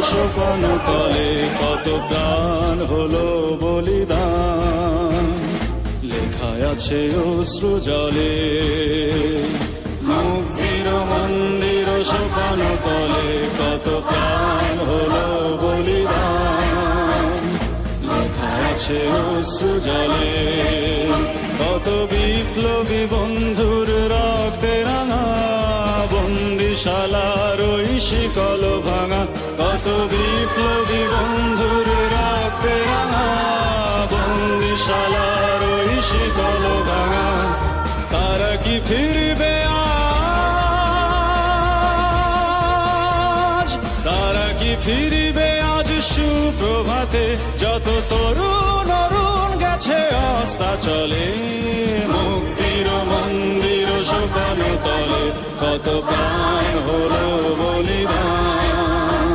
সোপান তলে কত প্রাণ হলো বলিদান, লেখায় আছে অশ্রু জলে। মুক্তির মন্দির সোপান তলে কত প্রাণ হলো বলিদান, লেখায় আছে অশ্রু জলে। কত বিপ্লবী বন্ধুর রক্তে রাঙা বন্দিশালার ওই শিকল ভাঙা, কত বিপ্লবী বন্ধুর রক্তে রাঙা বন্দিশালার ওই শিকল ভাঙা। তারা কি ফিরবে আজ, তারা কি ফিরবে আজ সুপ্রভাতে, যত তরুণ অরুণ গেছে অস্তাচলে। মুক্তির মন্দির সোপান তলে কত প্রাণ হলো বলিদান,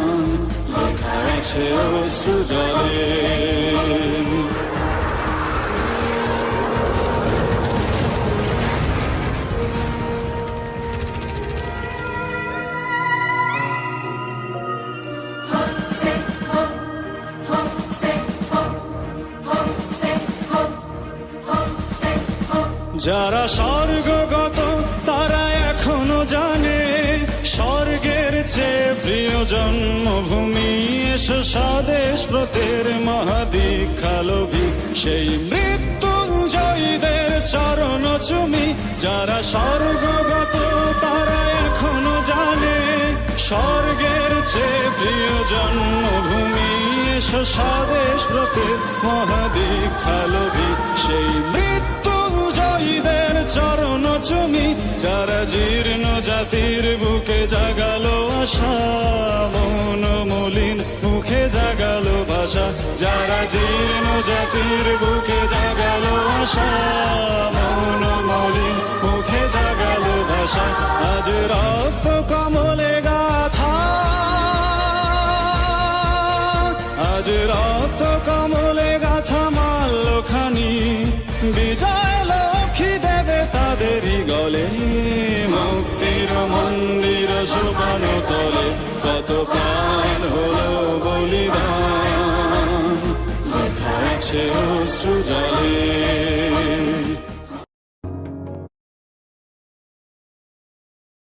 লেখা আছে অশ্রু জলে। যারা স্বর্গগত তারা এখনো জানে, স্বর্গের চেয়ে প্রিয় জন্মভূমি। এসো স্বদেশ ব্রতের মহাদীক্ষালোভী, সেই মৃত্যুঞ্জয়ীদের চরণ চুমি। যারা স্বর্গগত তারা এখনো জানে, স্বর্গের চেয়ে প্রিয় জন্মভূমি। এসো স্বদেশ ব্রতের মহাদীক্ষালোভী, সেই মৃত্যুঞ্জয়ীদের চরণ চুমি। যারা জীর্ণ জাতির বুকে জাগালো আশা, মন মলিন মুখে জাগালো ভাষা। যারা জীর্ণ জাতির বুকে জাগালো আশা, মন মলিন মুখে জাগালো ভাষা। আজ রক্ত কমলে গাথা, আজ রক্ত কমলে গাথা মাল্যখানি, বিজয় লক্ষ্মী দেবে তাদেরই গলে। মুক্তির মন্দির সোপান তলে কত প্রাণ হলো বলিদান, লেখা আছে অশ্রু জলে।